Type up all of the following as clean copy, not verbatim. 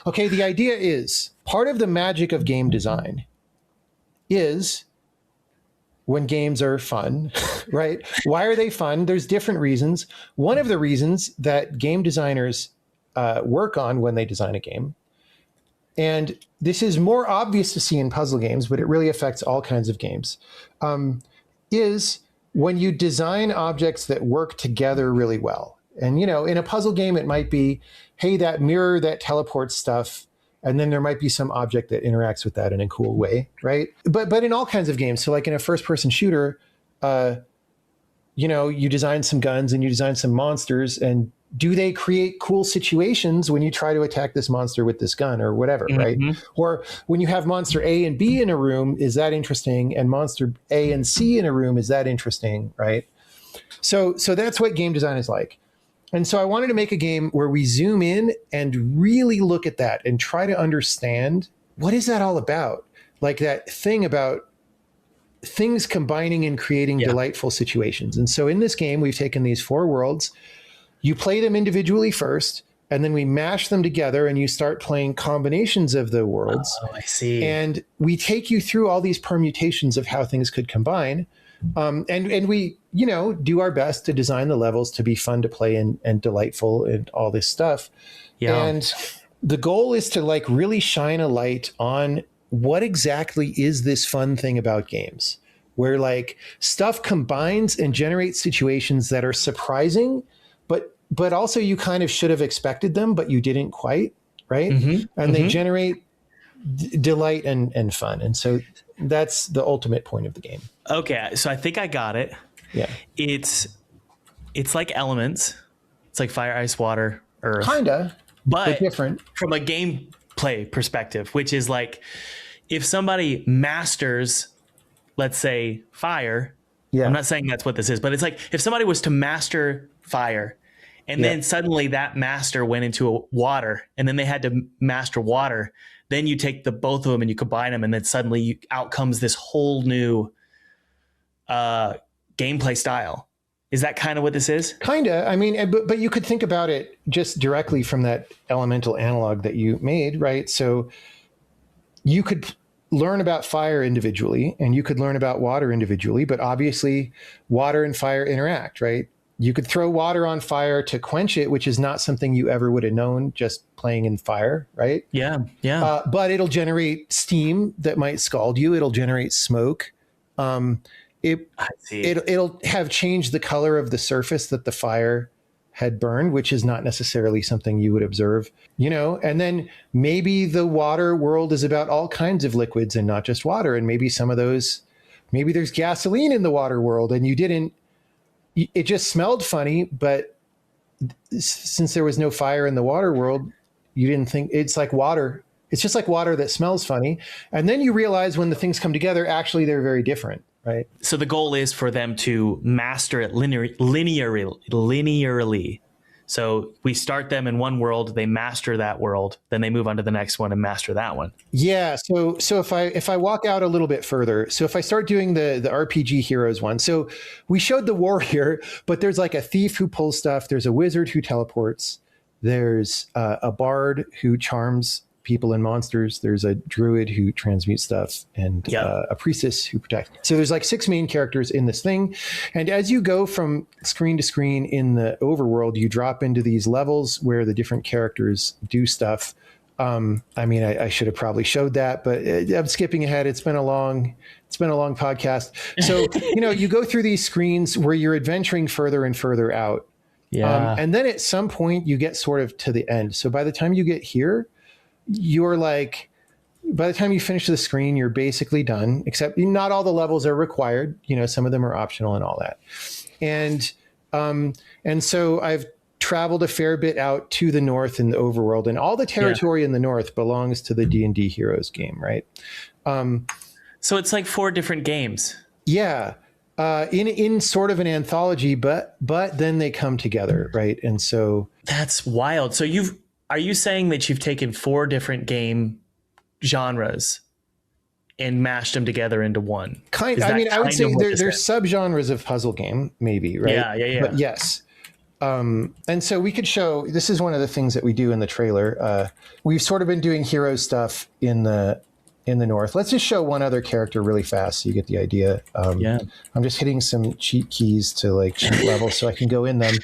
Okay, the idea is part of the magic of game design is when games are fun, right? Why are they fun? There's different reasons. One of the reasons that game designers work on when they design a game, and this is more obvious to see in puzzle games, but it really affects all kinds of games, is when you design objects that work together really well. And, you know, in a puzzle game, it might be, hey, that mirror that teleports stuff, and then there might be some object that interacts with that in a cool way, right? But in all kinds of games, so like in a first-person shooter, you know, you design some guns and you design some monsters, and do they create cool situations when you try to attack this monster with this gun or whatever, right? Or when you have monster A and B in a room, is that interesting? And monster A and C in a room, is that interesting, right? So that's what game design is like. And so I wanted to make a game where we zoom in and really look at that and try to understand, what is that all about? Like that thing about things combining and creating delightful situations. And so in this game, we've taken these 4 worlds. You play them individually first, and then we mash them together and you start playing combinations of the worlds. Oh, I see. And we take you through all these permutations of how things could combine. And we, you know, do our best to design the levels to be fun to play and delightful and all this stuff. Yeah. And the goal is to like really shine a light on what exactly is this fun thing about games, where like stuff combines and generates situations that are surprising, but also you kind of should have expected them, but you didn't quite, right? And they generate delight and fun. And so that's the ultimate point of the game. Okay, so I think I got it. Yeah. It's like elements. It's like fire, ice, water, earth. Kinda, but different. From a gameplay perspective, which is like if somebody masters, let's say, fire. Yeah. I'm not saying that's what this is, but it's like if somebody was to master fire and then suddenly that master went into a water and then they had to master water, then you take the both of them and you combine them, and then suddenly out comes this whole new gameplay style. Is that kind of what this is? Kinda. I mean, but you could think about it just directly from that elemental analog that you made, right? So you could learn about fire individually and you could learn about water individually, but obviously water and fire interact, right? You could throw water on fire to quench it, which is not something you ever would have known just playing in fire, right? Yeah. But it'll generate steam that might scald you. It'll generate smoke. It'll have changed the color of the surface that the fire had burned, which is not necessarily something you would observe, you know. And then maybe the water world is about all kinds of liquids and not just water. And maybe some of those, maybe there's gasoline in the water world and it just smelled funny, but since there was no fire in the water world, you didn't think it's like water. It's just like water that smells funny. And then you realize when the things come together, actually, they're very different, right? So the goal is for them to master it linearly. So we start them in one world, they master that world, then they move on to the next one and master that one. Yeah. So if I walk out a little bit further, so if I start doing the RPG heroes one, so we showed the warrior, but there's like a thief who pulls stuff. There's a wizard who teleports. There's a bard who charms people and monsters. There's a druid who transmutes stuff, and a priestess who protects. So there's like 6 main characters in this thing. And as you go from screen to screen in the overworld, you drop into these levels where the different characters do stuff. I mean, I should have probably showed that, but I'm skipping ahead. It's been a long podcast. So, you know, you go through these screens where you're adventuring further and further out. Yeah. And then at some point you get sort of to the end. So by the time you get here, you're like, by the time you finish the screen, you're basically done, except not all the levels are required. You know, some of them are optional and all that. And so I've traveled a fair bit out to the north in the overworld, and all the territory in the north belongs to the D&D Heroes game, right? So it's like 4 different games. Yeah. In sort of an anthology, but then they come together, right? And so that's wild. So are you saying that you've taken 4 different game genres and mashed them together into one? I mean, I would say there's subgenres of puzzle game, maybe, right? Yeah. But yes. And so we could show, this is one of the things that we do in the trailer. We've sort of been doing hero stuff in the north. Let's just show one other character really fast so you get the idea. I'm just hitting some cheat keys to like cheat levels so I can go in them.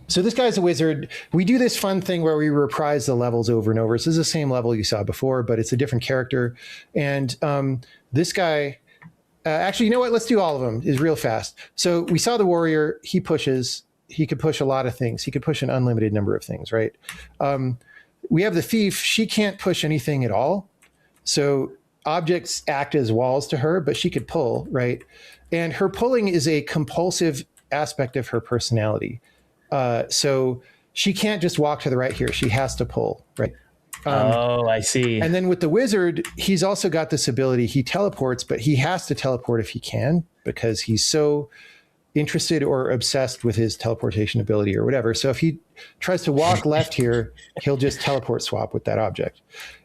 So this guy's a wizard. We do this fun thing where we reprise the levels over and over. So this is the same level you saw before, but it's a different character. And this guy, actually, you know what? Let's do all of them. Is real fast. So we saw the warrior. He pushes. He could push a lot of things. He could push an unlimited number of things, right? We have the thief. She can't push anything at all. So objects act as walls to her, but she could pull, right? And her pulling is a compulsive aspect of her personality. So she can't just walk to the right here. She has to pull, right? I see. And then with the wizard, he's also got this ability. He teleports, but he has to teleport if he can because he's so interested or obsessed with his teleportation ability or whatever. So if he tries to walk left here, he'll just teleport swap with that object.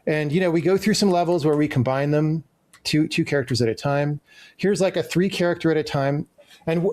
And, you know, we go through some levels where we combine them two characters at a time. Here's like a 3 character at a time. And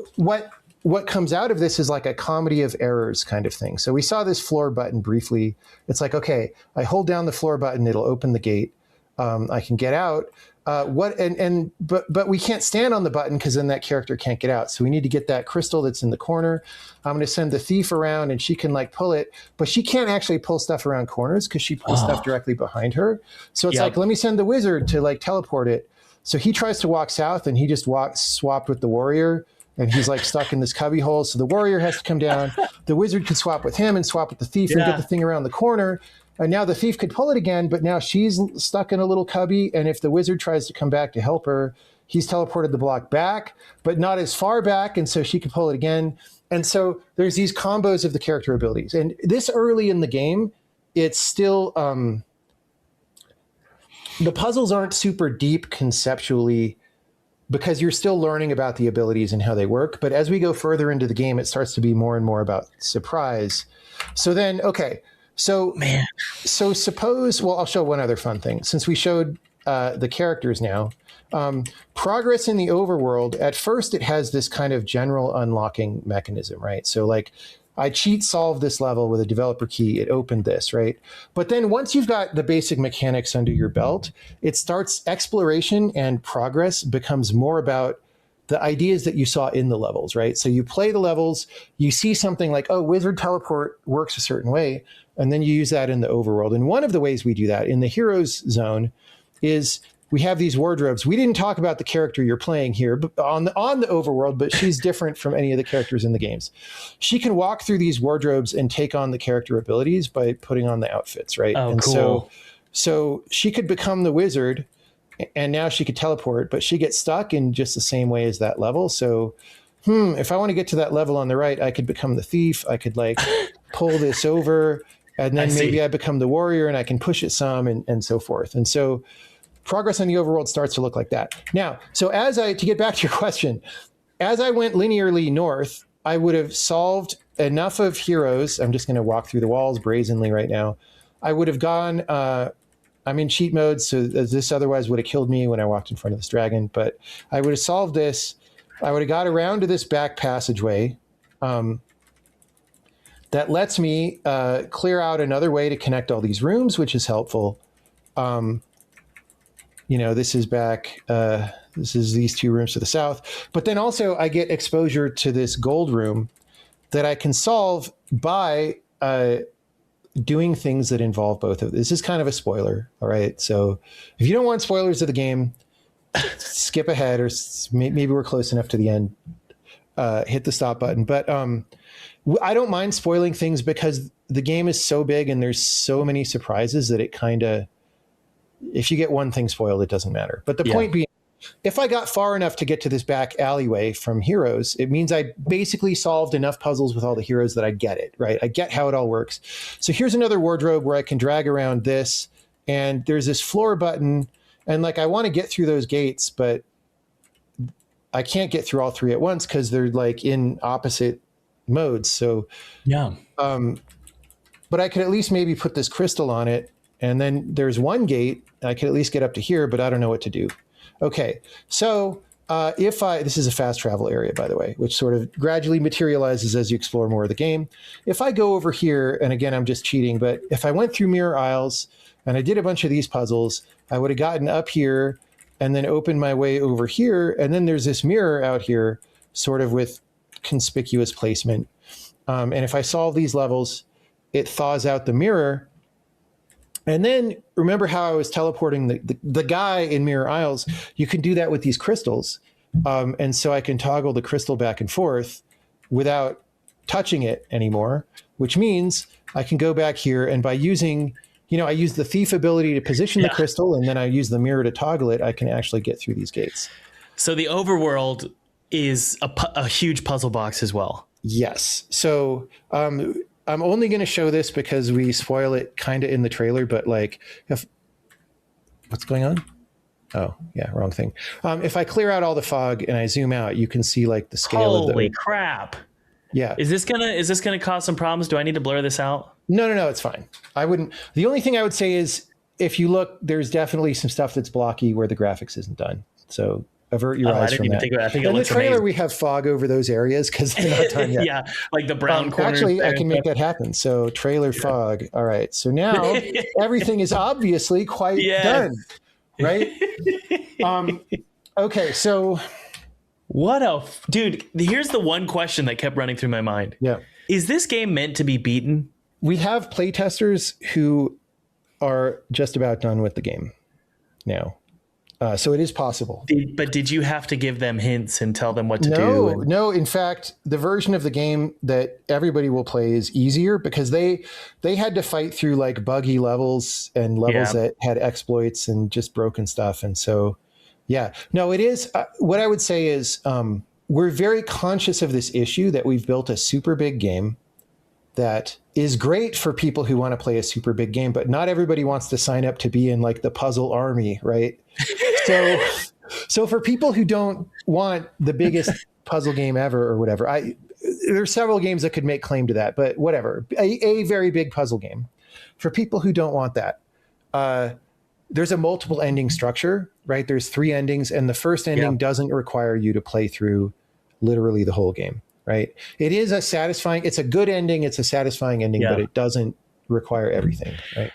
what comes out of this is like a comedy of errors kind of thing. So we saw this floor button briefly. It's like, okay, I hold down the floor button, it'll open the gate. I can get out. But we can't stand on the button because then that character can't get out. So we need to get that crystal that's in the corner. I'm going to send the thief around and she can like pull it, but she can't actually pull stuff around corners because she pulls stuff directly behind her. So it's like, let me send the wizard to like teleport it. So he tries to walk south and he just swapped with the warrior and he's like stuck in this cubby hole. So the warrior has to come down. The wizard can swap with him and swap with the thief and get the thing around the corner. And now the thief could pull it again, but now she's stuck in a little cubby. And if the wizard tries to come back to help her, he's teleported the block back, but not as far back. And so she could pull it again. And so there's these combos of the character abilities. And this early in the game, it's still, the puzzles aren't super deep conceptually because you're still learning about the abilities and how they work. But as we go further into the game, it starts to be more and more about surprise. So then, okay. So suppose, well, I'll show one other fun thing. Since we showed the characters now, progress in the overworld, at first it has this kind of general unlocking mechanism, right? So like I cheat solved this level with a developer key, it opened this, right? But then once you've got the basic mechanics under your belt, it starts exploration and progress becomes more about the ideas that you saw in the levels, right? So you play the levels, you see something like, oh, wizard teleport works a certain way, and then you use that in the overworld. And one of the ways we do that in the heroes zone is we have these wardrobes. We didn't talk about the character you're playing here but on the overworld, but she's different from any of the characters in the games. She can walk through these wardrobes and take on the character abilities by putting on the outfits, right? Oh, and cool. so she could become the wizard, and now she could teleport, but she gets stuck in just the same way as that level. So, if I want to get to that level on the right, I could become the thief. I could like pull this over, and then maybe I become the warrior and I can push it some and so forth. And so progress on the overworld starts to look like that. Now, so to get back to your question, as I went linearly north, I would have solved enough of heroes. I'm just going to walk through the walls brazenly right now. I would have gone, I'm in cheat mode, so this otherwise would have killed me when I walked in front of this dragon, but I would have solved this. I would have got around to this back passageway that lets me clear out another way to connect all these rooms, which is helpful. This is back, this is these 2 rooms to the south. But then also I get exposure to this gold room that I can solve by doing things that involve both of this. Is kind of a spoiler, all right? So if you don't want spoilers of the game, skip ahead, or maybe we're close enough to the end. Hit the stop button. But I don't mind spoiling things because the game is so big and there's so many surprises that it kind of, if you get one thing spoiled, it doesn't matter. But the point being, if I got far enough to get to this back alleyway from heroes, it means I basically solved enough puzzles with all the heroes that I get it, right? I get how it all works. So here's another wardrobe where I can drag around this, and there's this floor button, and like I want to get through those gates, but I can't get through all 3 at once because they're like in opposite modes. So but I could at least maybe put this crystal on it, and then there's one gate, and I could at least get up to here, but I don't know what to do. Okay, so This is a fast travel area, by the way, which sort of gradually materializes as you explore more of the game. If I go over here, and again, I'm just cheating, but if I went through Mirror Isles and I did a bunch of these puzzles, I would have gotten up here and then opened my way over here. And then there's this mirror out here, sort of with conspicuous placement. And if I solve these levels, it thaws out the mirror. And then remember how I was teleporting the guy in Mirror Isles? You can do that with these crystals. And so I can toggle the crystal back and forth without touching it anymore, which means I can go back here and by using, I use the thief ability to position the crystal and then I use the mirror to toggle it, I can actually get through these gates. So the overworld is a huge puzzle box as well. Yes. So I'm only going to show this because we spoil it kind of in the trailer, but like, what's going on? Oh, yeah, wrong thing. If I clear out all the fog and I zoom out, you can see like the scale of the... Holy crap. Yeah. Is this gonna cause some problems? Do I need to blur this out? No, it's fine. I wouldn't. The only thing I would say is if you look, there's definitely some stuff that's blocky where the graphics isn't done. So avert your eyes from that. I think in the trailer, amazing. We have fog over those areas because they're not done yet. Yeah, like the brown corners. Actually, I can make that happen. So trailer fog. All right. So now everything is obviously quite done, right? Okay. So dude, here's the one question that kept running through my mind. Yeah. Is this game meant to be beaten? We have playtesters who are just about done with the game now. So it is possible. But did you have to give them hints and tell them what to do? No. In fact, the version of the game that everybody will play is easier because they had to fight through like buggy levels and levels that had exploits and just broken stuff. And so, it is. What I would say is we're very conscious of this issue that we've built a super big game that is great for people who want to play a super big game, but not everybody wants to sign up to be in like the puzzle army, right? So for people who don't want the biggest puzzle game ever or whatever, there's several games that could make claim to that, but whatever, a very big puzzle game. For people who don't want that, there's a multiple ending structure, right? There's 3 endings, and the first ending doesn't require you to play through literally the whole game, right? It's a good ending, it's a satisfying ending, but it doesn't require everything, right?